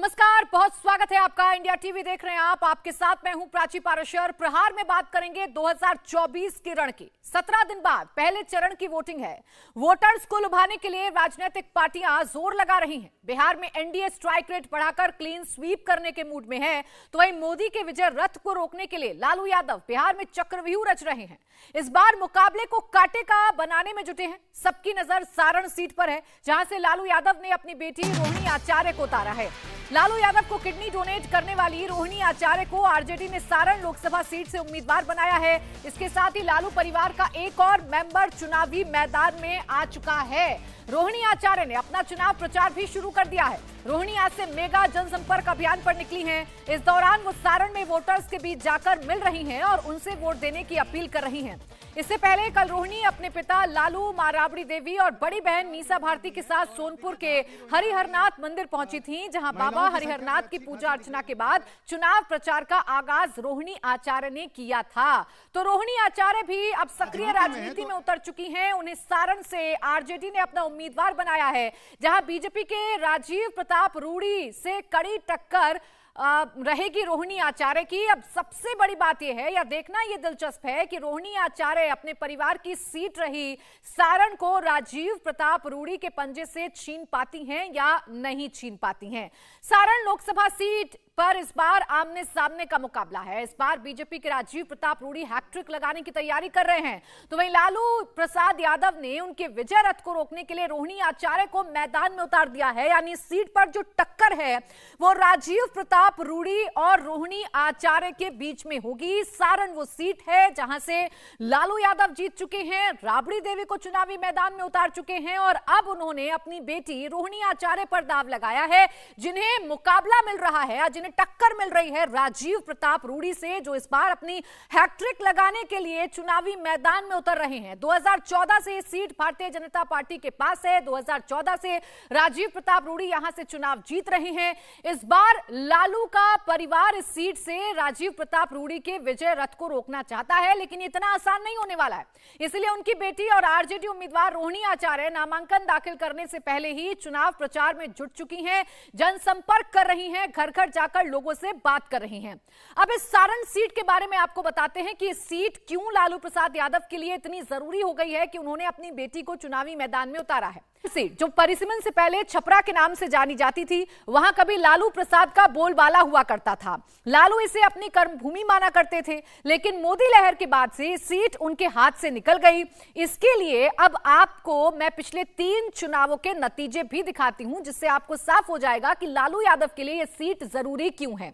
नमस्कार, बहुत स्वागत है आपका। इंडिया टीवी देख रहे हैं आप। आपके साथ मैं हूं प्राची पाराशर। प्रहार में बात करेंगे 2024 के रण की। 17 दिन बाद पहले चरण की वोटिंग है। वोटर्स को लुभाने के लिए राजनीतिक पार्टियां जोर लगा रही हैं। बिहार में एनडीए स्ट्राइक रेट बढ़ाकर क्लीन स्वीप करने के मूड में है, तो वहीं मोदी के विजय रथ को रोकने के लिए लालू यादव बिहार में चक्रव्यूह रच रहे हैं। इस बार मुकाबले को कांटे का बनाने में जुटे हैं। सबकी नजर सारण सीट पर है, जहां से लालू यादव ने अपनी बेटी रोहिणी आचार्य को उतारा है। लालू यादव को किडनी डोनेट करने वाली रोहिणी आचार्य को आरजेडी ने सारण लोकसभा सीट से उम्मीदवार बनाया है। इसके साथ ही लालू परिवार का एक और मेंबर चुनावी मैदान में आ चुका है। रोहिणी आचार्य ने अपना चुनाव प्रचार भी शुरू कर दिया है। रोहिणी आज से मेगा जनसंपर्क अभियान पर निकली हैं। इस दौरान वो सारण में वोटर्स के बीच जाकर मिल रही हैं और उनसे वोट देने की अपील कर रही हैं। इससे पहले कल रोहिणी अपने पिता लालू, मां राबड़ी देवी और बड़ी बहन मीसा भारती के साथ सोनपुर के हरिहरनाथ मंदिर पहुंची थीं, जहां बाबा हरिहरनाथ की पूजा अर्चना के बाद चुनाव प्रचार का आगाज रोहिणी आचार्य ने किया था। तो रोहिणी आचार्य भी अब सक्रिय राजनीति में उतर चुकी हैं। उन्हें सारण से आरजेडी ने अपना उम्मीदवार बनाया है, जहां बीजेपी के राजीव प्रताप रूड़ी से कड़ी टक्कर रहेगी रोहिणी आचार्य की। अब सबसे बड़ी बात यह है, या देखना यह दिलचस्प है कि रोहिणी आचार्य अपने परिवार की सीट रही सारण को राजीव प्रताप रूड़ी के पंजे से छीन पाती हैं या नहीं छीन पाती हैं। सारण लोकसभा सीट पर इस बार आमने सामने का मुकाबला है। इस बार बीजेपी के राजीव प्रताप रूड़ी हैट्रिक लगाने की तैयारी कर रहे हैं, तो वहीं लालू प्रसाद यादव ने उनके विजय रथ को रोकने के लिए रोहिणी आचार्य को मैदान में उतार दिया है। यानी सीट पर जो टक्कर है वो राजीव प्रताप रूड़ी और रोहिणी आचार्य के बीच में होगी। सारण वो सीट है जहां से लालू यादव जीत चुके हैं, राबड़ी देवी को चुनावी मैदान में उतार चुके हैं और अब उन्होंने अपनी बेटी रोहिणी आचार्य पर दाव लगाया है, जिन्हें मुकाबला मिल रहा है, जिन्हें टक्कर मिल रही है राजीव प्रताप रूड़ी से, जो इस बार अपनी हैट्रिक लगाने के लिए चुनावी मैदान में उतर रहे हैं। 2014 से ये सीट भारतीय जनता पार्टी के पास है। 2014 से राजीव प्रताप रूड़ी यहां से चुनाव जीत रहे हैं। इस बार लालू का परिवार इस सीट से राजीव प्रताप रूड़ी के विजय रथ को रोकना चाहता है, लेकिन इतना आसान नहीं होने वाला है। इसलिए उनकी बेटी और आरजेडी उम्मीदवार रोहिणी आचार्य नामांकन दाखिल करने से पहले ही चुनाव प्रचार में जुट चुकी हैं, जनसंपर्क कर रही हैं, घर घर जाकर लोगों से बात कर रही हैं। अब इस सारण सीट के बारे में आपको बताते हैं कि इस सीट क्यों लालू प्रसाद यादव के लिए इतनी जरूरी हो गई है कि उन्होंने अपनी बेटी को चुनावी मैदान में उतारा है। सीट जो परिसीमन से पहले छपरा के नाम से जानी जाती थी, वहां कभी लालू प्रसाद का बोलबाला हुआ करता था। लालू इसे अपनी कर्मभूमि माना करते थे, लेकिन मोदी लहर के बाद से सीट उनके हाथ से निकल गई। इसके लिए अब आपको मैं पिछले 3 चुनावों के नतीजे भी दिखाती हूं, जिससे आपको साफ हो जाएगा कि लालू यादव के लिए यह सीट जरूरी क्यों है।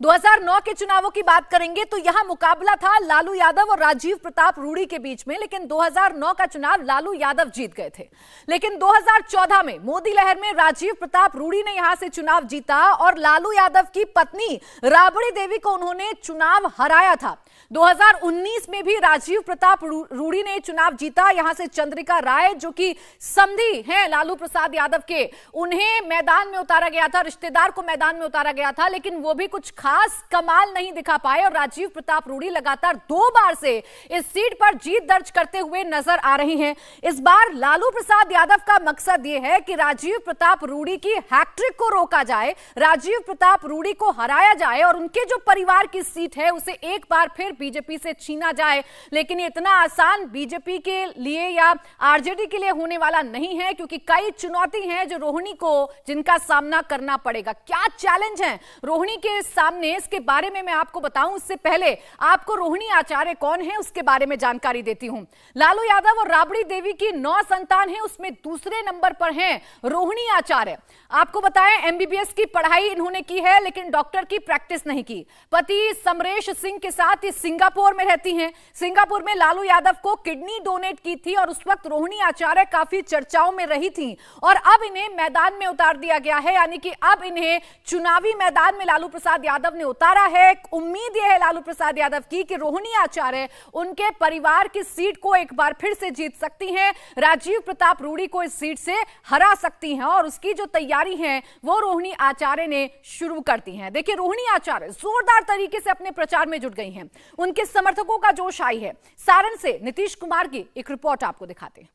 2009 के चुनावों की बात करेंगे तो यहां मुकाबला था लालू यादव और राजीव प्रताप रूड़ी के बीच में, लेकिन 2009 का चुनाव लालू यादव जीत गए थे। लेकिन 2014 में मोदी लहर में राजीव प्रताप रूड़ी ने यहां से चुनाव जीता और लालू यादव की पत्नी राबड़ी देवी को उन्होंने चुनाव हराया था। 2019 में भी राजीव प्रताप रूड़ी ने चुनाव जीता। यहां से चंद्रिका राय, जो कि समधी हैं लालू प्रसाद यादव के, उन्हें मैदान में उतारा गया था, रिश्तेदार को मैदान में उतारा गया था, लेकिन वो भी कुछ खास कमाल नहीं दिखा पाए और राजीव प्रताप रूड़ी लगातार 2 बार से इस सीट पर जीत दर्ज करते हुए नजर आ रही हैं। इस बार लालू प्रसाद यादव का मकसद यह है कि राजीव प्रताप रूड़ी की हैट्रिक को रोका जाए, राजीव प्रताप रूड़ी को हराया जाए और उनके जो परिवार की सीट है उसे एक बार फिर बीजेपी से छीना जाए। लेकिन इतना आसान बीजेपी के लिए या आरजेडी के लिए होने वाला नहीं है, क्योंकि कई चुनौती हैं जो रोहिणी को जिनका सामना करना पड़ेगा। क्या चैलेंज है रोहिणी के सामने, इसके बारे में मैं आपको बताऊं। उससे पहले आपको रोहिणी आचार्य कौन है उसके बारे में जानकारी देती हूं। लालू यादव और राबड़ी देवी की 9 संतान है, उसमें दूसरे नंबर पर हैं रोहिणी आचार्य। आपको बताएं, एमबीबीएस की पढ़ाई इन्होंने की है, लेकिन डॉक्टर की प्रैक्टिस नहीं की। पति समरेश सिंह के साथ सिंगापुर में रहती हैं। सिंगापुर में लालू यादव को किडनी डोनेट की थी और उस वक्त रोहिणी आचार्य काफी चर्चाओं में रही थी और अब इन्हें मैदान में उतार दिया गया है। यानी कि अब इन्हें चुनावी मैदान में लालू प्रसाद यादव ने उतारा है। उम्मीद यह है लालू प्रसाद यादव की कि रोहिणी आचार्य उनके परिवार की सीट को एक बार फिर से जीत सकती हैं, राजीव प्रताप रूड़ी को इस सीट से हरा सकती हैं और उसकी जो तैयारी है वो रोहिणी आचार्य ने शुरू कर दी है। देखिए, रोहिणी आचार्य जोरदार तरीके से अपने प्रचार में जुट गई हैं। उनके समर्थकों का जोश आई है। सारण से नीतीश कुमार की एक रिपोर्ट आपको दिखाते हैं।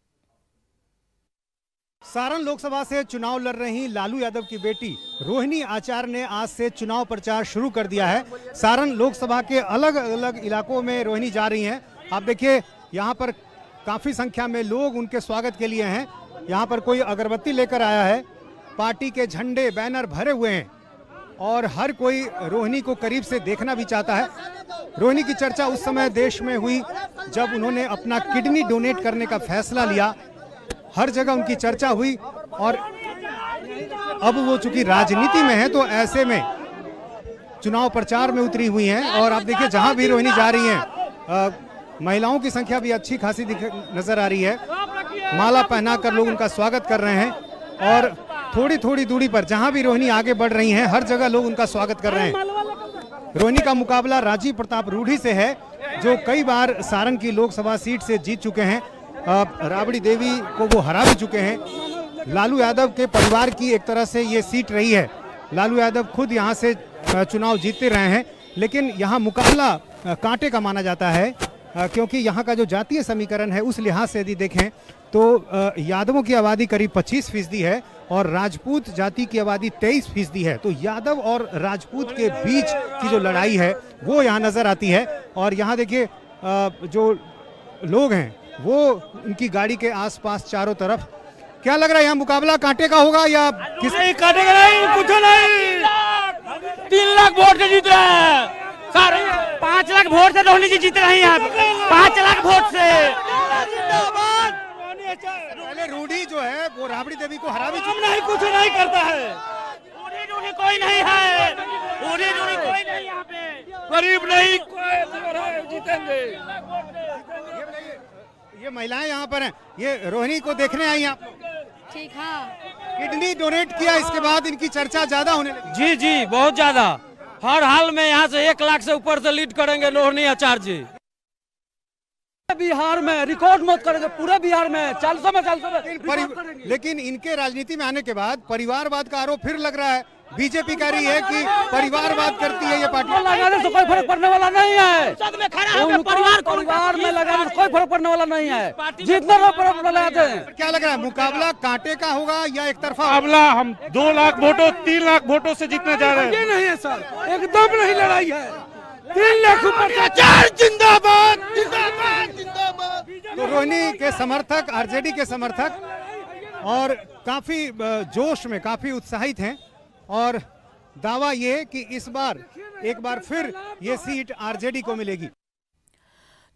सारण लोकसभा से चुनाव लड़ रही लालू यादव की बेटी रोहिणी आचार्य ने आज से चुनाव प्रचार शुरू कर दिया है। सारण लोकसभा के अलग अलग इलाकों में रोहिणी जा रही हैं। आप देखिए यहाँ पर काफी संख्या में लोग उनके स्वागत के लिए हैं। यहाँ पर कोई अगरबत्ती लेकर आया है, पार्टी के झंडे बैनर भरे हुए हैं और हर कोई रोहिणी को करीब से देखना भी चाहता है। रोहिणी की चर्चा उस समय देश में हुई जब उन्होंने अपना किडनी डोनेट करने का फैसला लिया। हर जगह उनकी चर्चा हुई और अब वो चूंकि राजनीति में है तो ऐसे में चुनाव प्रचार में उतरी हुई हैं। और आप देखिए जहां भी रोहिणी जा रही हैं महिलाओं की संख्या भी अच्छी खासी नजर आ रही है। माला पहनाकर लोग उनका स्वागत कर रहे हैं और थोड़ी थोड़ी दूरी पर जहां भी रोहिणी आगे बढ़ रही हैं हर जगह लोग उनका स्वागत कर रहे हैं। रोहिणी का मुकाबला राजीव प्रताप रूढ़ी से है जो कई बार सारण की लोकसभा सीट से जीत चुके हैं। राबड़ी देवी को वो हरा भी चुके हैं। लालू यादव के परिवार की एक तरह से ये सीट रही है। लालू यादव खुद यहाँ से चुनाव जीतते रहे हैं, लेकिन यहाँ मुकाबला कांटे का माना जाता है क्योंकि यहाँ का जो जातीय समीकरण है उस लिहाज से यदि देखें तो यादवों की आबादी करीब 25% है और राजपूत जाति की आबादी 23% है। तो यादव और राजपूत के बीच की जो लड़ाई है वो यहाँ नजर आती है। और यहाँ देखिए जो लोग हैं वो उनकी गाड़ी के आसपास चारों तरफ। क्या लग रहा है यहाँ मुकाबला कांटे का होगा या किस? नहीं कांटे का नहीं, कुछ नहीं। 3 लाख वोट से जीत रहे हैं सर। 5 लाख वोट से रोहिणी जी जीत रही हैं। 5 लाख वोट से। पहले रूढ़ी जो है वो राबड़ी देवी को हरा भी नहीं, कुछ नहीं करता है। रूढ़ी कोई नहीं है। रूढ़ी कोई नहीं यहाँ पे। गरीब नहीं कोई जीतेंगे। ये महिलाएं यहाँ पर हैं, ये रोहिणी को देखने आई आप? ठीक, हाँ। किडनी डोनेट किया, इसके बाद इनकी चर्चा ज्यादा होने लगी। जी बहुत ज्यादा। हर हाल में यहाँ से 1 लाख से ऊपर से लीड करेंगे रोहिणी आचार्य जी। बिहार में रिकॉर्ड मत करेंगे, पूरे बिहार में 400 में। लेकिन इनके राजनीति में आने के बाद परिवारवाद का आरोप फिर लग रहा है। बीजेपी कह रही है कि परिवारवाद करती है ये पार्टी। लगाने से कोई फर्क पड़ने वाला नहीं है। परिवार में लगाने से कोई फर्क पड़ने वाला नहीं है। जितना लोग लगाते हैं। क्या लग रहा है मुकाबला कांटे का होगा या एक तरफा? मुकाबला हम 2 लाख वोटों 3 लाख वोटों से जीतने जा रहे हैं। ये नहीं है सर, एकदम नहीं लड़ाई है। 3 लाख जिंदाबाद। तो रोहिणी के समर्थक, आरजेडी के समर्थक और काफी जोश में, काफी उत्साहित हैं और दावा ये कि इस बार एक बार फिर ये सीट आरजेडी को मिलेगी।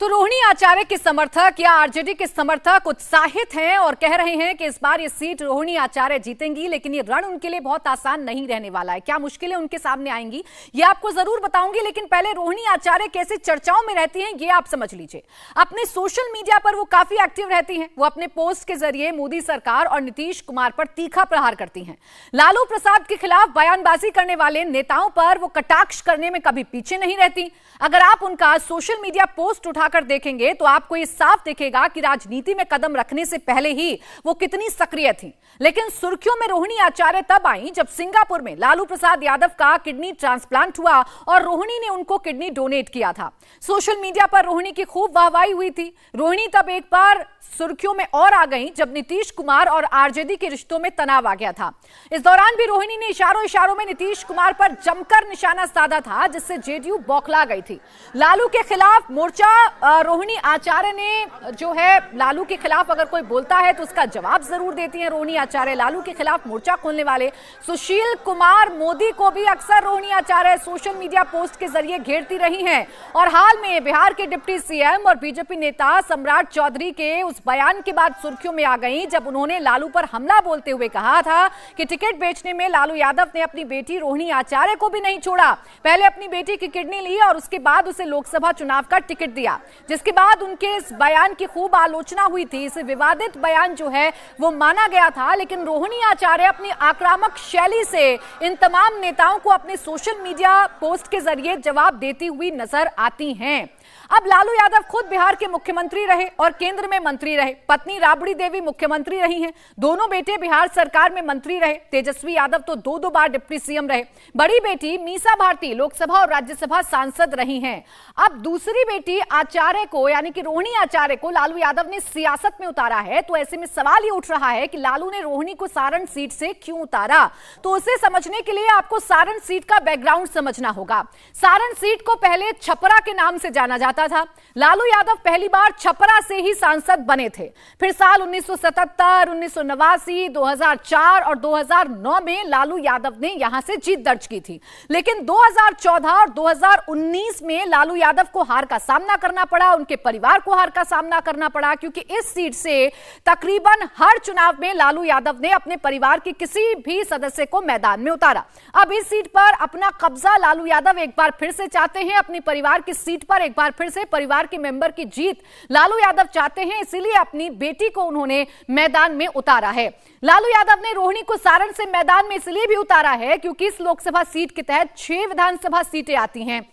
तो रोहिणी आचार्य के समर्थक या आरजेडी के समर्थक उत्साहित हैं और कह रहे हैं कि इस बार ये सीट रोहिणी आचार्य जीतेंगी, लेकिन ये रण उनके लिए बहुत आसान नहीं रहने वाला है। क्या मुश्किलें उनके सामने आएंगी ये आपको जरूर बताऊंगी, लेकिन पहले रोहिणी आचार्य कैसे चर्चाओं में रहती हैं ये आप समझ लीजिए। अपने सोशल मीडिया पर वो काफी एक्टिव रहती हैं। वो अपने पोस्ट के जरिए मोदी सरकार और नीतीश कुमार पर तीखा प्रहार करती हैं। लालू प्रसाद के खिलाफ बयानबाजी करने वाले नेताओं पर वो कटाक्ष करने में कभी पीछे नहीं रहती। अगर आप उनका सोशल मीडिया पोस्ट उठाकर देखेंगे तो आपको ये साफ दिखेगा कि राजनीति में कदम रखने से पहले ही वो कितनी सक्रिय थी। लेकिन सुर्खियों में रोहिणी आचार्य तब आई जब सिंगापुर में लालू प्रसाद यादव का किडनी ट्रांसप्लांट हुआ और रोहिणी ने उनको किडनी डोनेट किया था। सोशल मीडिया पर रोहिणी की खूब वाहवाही हुई थी। रोहिणी तब एक बार सुर्खियों में और आ गई जब नीतीश कुमार और आरजेडी के रिश्तों में तनाव आ गया था। इस दौरान भी रोहिणी ने इशारों में नीतीश कुमार पर जमकर निशाना साधा था, जिससे जेडीयू बौखला गई थी। लालू के खिलाफ मोर्चा रोहिणी आचार्य ने जो है लालू के खिलाफ अगर कोई बोलता है तो उसका जवाब जरूर देती हैं रोहिणी आचार्य। लालू के खिलाफ मोर्चा खोलने वाले सुशील कुमार मोदी को भी अक्सर रोहिणी आचार्य सोशल मीडिया पोस्ट के जरिए घेरती रही हैं और हाल में बिहार के डिप्टी सीएम और बीजेपी नेता सम्राट चौधरी के उस बयान के बाद सुर्खियों में आ गई जब उन्होंने लालू पर हमला बोलते हुए कहा था कि टिकट बेचने में लालू यादव ने अपनी बेटी रोहिणी आचार्य को भी नहीं छोड़ा। पहले अपनी बेटी की किडनी ली और उसके बाद उसे लोकसभा चुनाव का टिकट दिया, जिसके बाद उनके इस बयान की खूब आलोचना हुई थी। इसे विवादित बयान जो है वो माना गया था, लेकिन रोहिणी आचार्य अपनी आक्रामक शैली से इन तमाम नेताओं को अपने सोशल मीडिया पोस्ट के जरिए जवाब देती हुई नजर आती हैं। अब लालू यादव खुद बिहार के मुख्यमंत्री रहे और केंद्र में मंत्री रहे, पत्नी राबड़ी देवी मुख्यमंत्री रही हैं, दोनों बेटे बिहार सरकार में मंत्री रहे, तेजस्वी यादव तो 2 बार डिप्टी सीएम रहे, बड़ी बेटी मीसा भारती लोकसभा और राज्यसभा सांसद रही हैं। अब दूसरी बेटी आचार्य को यानी कि रोहिणी आचार्य को लालू यादव ने सियासत में उतारा है, तो ऐसे में सवाल ये उठ रहा है कि लालू ने रोहिणी को सारण सीट से क्यों उतारा। तो उसे समझने के लिए आपको सारण सीट का बैकग्राउंड समझना होगा। सारण सीट को पहले छपरा के नाम से जाना जाता था। लालू यादव पहली बार छपरा से ही सांसद बने थे। फिर साल 1977, 1989, 2004 और 2009 में लालू यादव ने यहां से जीत दर्ज की थी। लेकिन 2014 और 2019 में लालू यादव को हार का सामना करना पड़ा, उनके परिवार को हार का सामना करना पड़ा, क्योंकि इस सीट से तकरीबन हर चुनाव में लालू यादव ने अपने परिवार के किसी भी सदस्य को मैदान में उतारा। अब इस सीट पर अपना कब्जा लालू यादव एक बार फिर से चाहते हैं। अपनी परिवार की सीट पर एक बार फिर से परिवार के मेंबर की जीत लालू यादव चाहते हैं, इसीलिए अपनी बेटी को उन्होंने मैदान में उतारा है। लालू यादव ने रोहिणी को सारण से मैदान में इसलिए भी उतारा है क्योंकि इस लोकसभा सीट के तहत 6 विधानसभा सीटें आती हैं,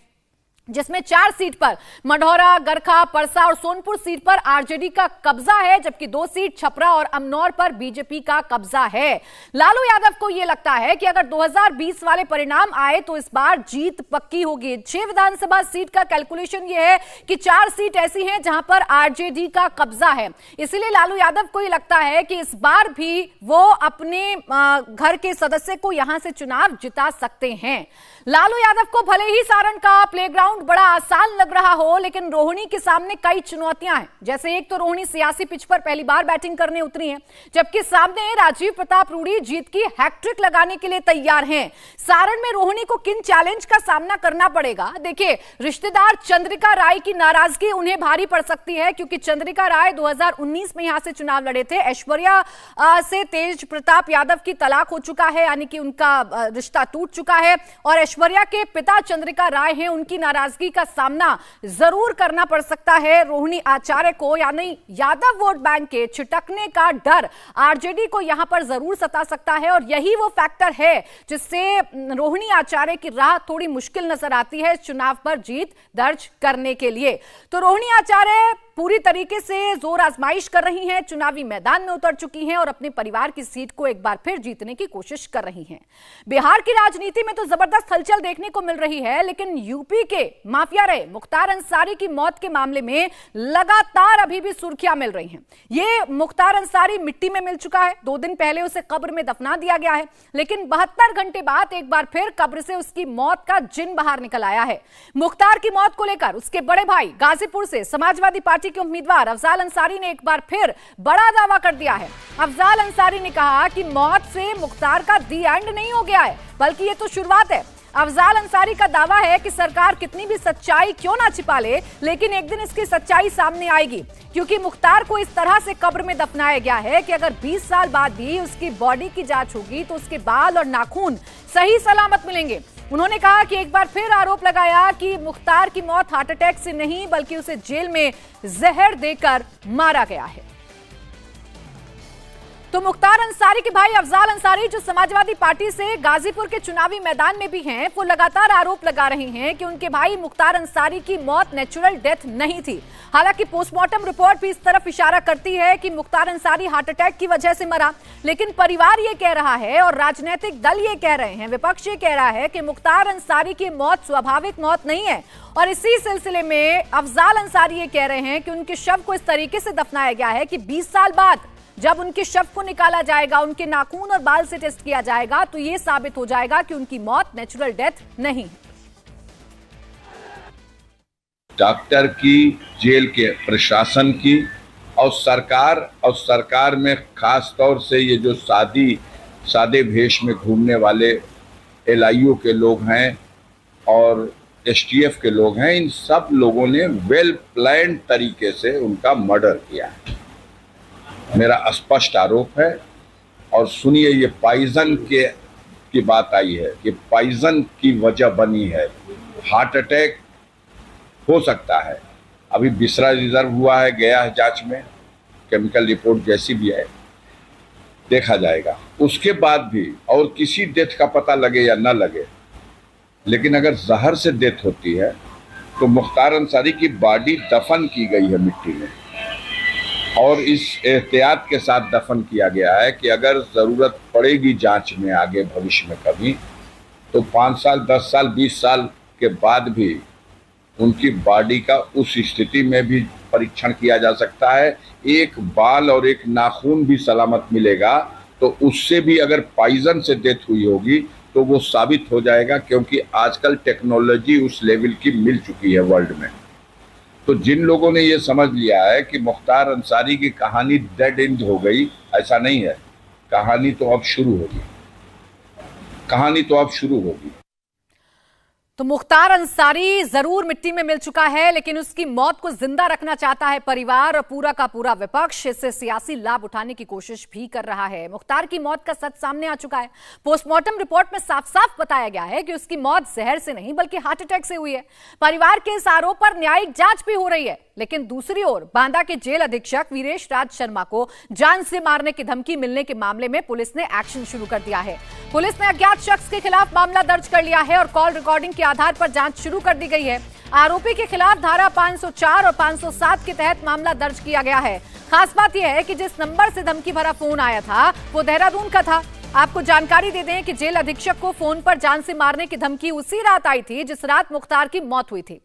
जिसमें 4 सीट पर मढ़ौरा, गरखा, परसा और सोनपुर सीट पर आरजेडी का कब्जा है, जबकि 2 सीट छपरा और अमनौर पर बीजेपी का कब्जा है। लालू यादव को यह लगता है कि अगर 2020 वाले परिणाम आए तो इस बार जीत पक्की होगी। 6 विधानसभा सीट का कैलकुलेशन यह है कि 4 सीट ऐसी हैं जहां पर आरजेडी का कब्जा है, इसलिए लालू यादव को यह लगता है कि इस बार भी वो अपने घर के सदस्य को यहां से चुनाव जिता सकते हैं। लालू यादव को भले ही सारण का प्लेग्राउंड बड़ा आसान लग रहा हो, लेकिन रोहिणी के सामने कई चुनौतियां हैं। जैसे एक तो रोहिणी सियासी पिच पर पहली बार बैटिंग करने उतरी हैं, जबकि सामने राजीव प्रताप रूडी जीत की हैट्रिक लगाने के लिए तैयार हैं। सारण में रोहिणी को किन चैलेंज का सामना करना पड़ेगा? देखिए, रिश्तेदार चंद्रिका राय की नाराजगी उन्हें भारी पड़ सकती है, क्योंकि चंद्रिका राय 2019 में यहां से चुनाव लड़े थे। ऐश्वर्या से तेज प्रताप यादव की तलाक हो चुका है, यानी कि उनका रिश्ता टूट चुका है, और ऐश्वर्या के पिता चंद्रिका राय हैं, उनकी नाराजगी का सामना जरूर करना पड़ सकता है रोहिणी आचार्य को। यानी यादव वोट बैंक के छिटकने का डर आरजेडी को यहां पर जरूर सता सकता है, और यही वो फैक्टर है जिससे रोहिणी आचार्य की राह थोड़ी मुश्किल नजर आती है चुनाव पर जीत दर्ज करने के लिए। तो रोहिणी आचार्य पूरी तरीके से जोर आजमाइश कर रही हैं, चुनावी मैदान में उतर चुकी हैं और अपने परिवार की सीट को एक बार फिर जीतने की कोशिश कर रही हैं। बिहार की राजनीति में तो जबरदस्त हलचल देखने को मिल रही है, लेकिन यूपी के माफिया रहे मुख्तार अंसारी की मौत के मामले में लगातार अभी भी सुर्खियां मिल रही हैं। ये मुख्तार अंसारी मिट्टी में मिल चुका है, 2 दिन पहले उसे कब्र में दफना दिया गया है, लेकिन 72 घंटे बाद एक बार फिर कब्र से उसकी मौत का जिन बाहर निकल आया है। मुख्तार की मौत को लेकर उसके बड़े भाई गाजीपुर से समाजवादी पार्टी के उम्मीदवार अफजाल अंसारी ने एक बार फिर बड़ा दावा कर दिया है। अफजाल अंसारी ने कहा कि मौत से मुख्तार का दी एंड नहीं हो गया है, बल्कि ये तो शुरुआत है। अफजाल अंसारी का दावा है कि सरकार कितनी भी सच्चाई क्यों ना छिपा ले, लेकिन एक दिन इसकी सच्चाई सामने आएगी, क्योंकि मुख्तार को इस तरह से कब्र में दफनाया गया है कि अगर 20 साल बाद भी उसकी बॉडी की जांच होगी तो उसके बाल और नाखून सही सलामत मिलेंगे। उन्होंने कहा कि एक बार फिर आरोप लगाया कि मुख्तार की मौत हार्ट अटैक से नहीं, बल्कि उसे जेल में जहर देकर मारा गया है। तो मुख्तार अंसारी के भाई अफजाल अंसारी, जो समाजवादी पार्टी से गाजीपुर के चुनावी मैदान में भी हैं, वो लगातार आरोप लगा रहे हैं कि उनके भाई मुख्तार अंसारी की मौत नेचुरल डेथ नहीं थी। हालांकि पोस्टमार्टम रिपोर्ट भी इस तरफ इशारा करती है कि मुख्तार अंसारी हार्ट अटैक की वजह से मरा, लेकिन परिवार ये कह रहा है और राजनीतिक दल ये कह रहे हैं, विपक्ष ये कह रहा है कि मुख्तार अंसारी की मौत स्वाभाविक मौत नहीं है। और इसी सिलसिले में अफजाल अंसारी ये कह रहे हैं कि उनके शव को इस तरीके से दफनाया गया है कि 20 साल बाद जब उनके शव को निकाला जाएगा, उनके नाखून और बाल से टेस्ट किया जाएगा, तो यह साबित हो जाएगा कि उनकी मौत नेचुरल डेथ नहीं है। डॉक्टर की, जेल के प्रशासन की और सरकार में खास तौर से ये जो सादे भेष में घूमने वाले LIU के लोग हैं और STF के लोग हैं, इन सब लोगों ने वेल प्लान्ड तरीके से उनका मर्डर किया है। मेरा स्पष्ट आरोप है। और सुनिए, ये पॉइजन की बात आई है कि पॉइजन की वजह बनी है, हार्ट अटैक हो सकता है। अभी बिसरा रिजर्व हुआ है, गया है जांच में, केमिकल रिपोर्ट जैसी भी है देखा जाएगा। उसके बाद भी और किसी डेथ का पता लगे या ना लगे, लेकिन अगर जहर से डेथ होती है तो मुख्तार अंसारी की बॉडी दफन की गई है मिट्टी में, और इस एहतियात के साथ दफन किया गया है कि अगर ज़रूरत पड़ेगी जांच में आगे भविष्य में कभी, तो 5 साल 10 साल 20 साल के बाद भी उनकी बॉडी का उस स्थिति में भी परीक्षण किया जा सकता है। एक बाल और एक नाखून भी सलामत मिलेगा, तो उससे भी अगर पॉइजन से डेथ हुई होगी तो वो साबित हो जाएगा, क्योंकि आजकल टेक्नोलॉजी उस लेवल की मिल चुकी है वर्ल्ड में। तो जिन लोगों ने ये समझ लिया है कि मुख्तार अंसारी की कहानी डेड एंड हो गई, ऐसा नहीं है। कहानी तो अब शुरू होगी, कहानी तो अब शुरू होगी। तो मुख्तार अंसारी जरूर मिट्टी में मिल चुका है, लेकिन उसकी मौत को जिंदा रखना चाहता है परिवार और पूरा का पूरा विपक्ष। इससे सियासी लाभ उठाने की कोशिश भी कर रहा है। मुख्तार की मौत का सच सामने आ चुका है। पोस्टमार्टम रिपोर्ट में साफ साफ बताया गया है कि उसकी मौत जहर से नहीं बल्कि हार्ट अटैक से हुई है। परिवार के इस आरोप पर न्यायिक जांच भी हो रही है, लेकिन दूसरी ओर बांदा के जेल अधीक्षक वीरेश राज शर्मा को जान से मारने की धमकी मिलने के मामले में पुलिस ने एक्शन शुरू कर दिया है। पुलिस ने अज्ञात शख्स के खिलाफ मामला दर्ज कर लिया है और कॉल रिकॉर्डिंग के आधार पर जांच शुरू कर दी गई है। आरोपी के खिलाफ धारा 504 और 507 के तहत मामला दर्ज किया गया है। खास बात यह है कि जिस नंबर से धमकी भरा फोन आया था वो देहरादून का था। आपको जानकारी दे दें कि जेल अधीक्षक को फोन पर जान से मारने की धमकी उसी रात आई थी जिस रात मुख्तार की मौत हुई थी।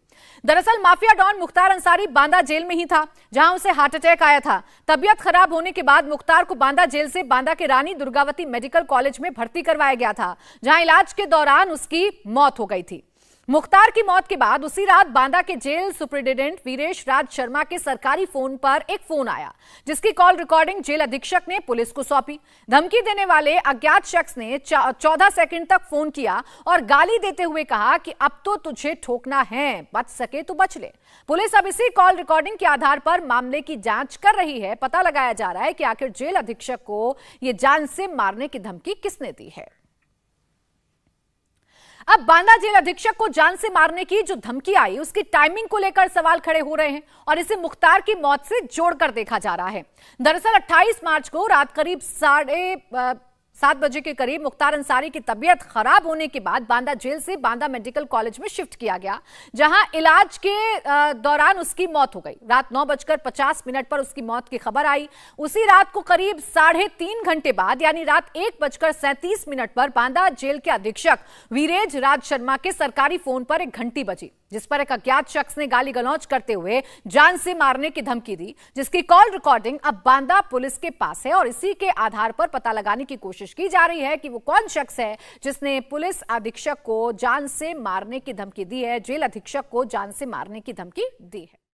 दरअसल mafia don Mukhtar Ansari Banda jail में ही था, जहां उसे हार्ट अटैक आया था। तबीयत खराब होने के बाद मुख्तार को बांदा जेल से बांदा के रानी दुर्गावती मेडिकल कॉलेज में भर्ती करवाया गया था, जहां इलाज के दौरान उसकी मौत हो गई थी। मुख्तार की मौत के बाद उसी रात बांदा के जेल सुपरिटेंडेंट वीरेश राज शर्मा के सरकारी फोन पर एक फोन आया, जिसकी कॉल रिकॉर्डिंग जेल अधीक्षक ने पुलिस को सौंपी। धमकी देने वाले अज्ञात शख्स ने 14 सेकंड तक फोन किया और गाली देते हुए कहा कि अब तो तुझे ठोकना है, बच सके तो बच ले। पुलिस अब इसी कॉल रिकॉर्डिंग के आधार पर मामले की जांच कर रही है। पता लगाया जा रहा है कि आखिर जेल अधीक्षक को यह जान से मारने की धमकी किसने दी है। अब बांदा जेल अधीक्षक को जान से मारने की जो धमकी आई, उसकी टाइमिंग को लेकर सवाल खड़े हो रहे हैं और इसे मुख्तार की मौत से जोड़कर देखा जा रहा है। दरअसल 28 मार्च को रात करीब 7:30 बजे के करीब मुख्तार अंसारी की तबीयत खराब होने के बाद बांदा जेल से बांदा मेडिकल कॉलेज में शिफ्ट किया गया, जहां इलाज के दौरान उसकी मौत हो गई। रात 9:50 पर उसकी मौत की खबर आई। उसी रात को करीब 3.5 घंटे बाद यानी रात 1:37 पर बांदा जेल के अधीक्षक वीरेश राज शर्मा के सरकारी फोन पर एक घंटी बजी, जिस पर एक अज्ञात शख्स ने गाली गलौज करते हुए जान से मारने की धमकी दी, जिसकी कॉल रिकॉर्डिंग अब बांदा पुलिस के पास है और इसी के आधार पर पता लगाने की कोशिश की जा रही है कि वो कौन शख्स है जिसने पुलिस अधीक्षक को जान से मारने की धमकी दी है, जेल अधीक्षक को जान से मारने की धमकी दी है।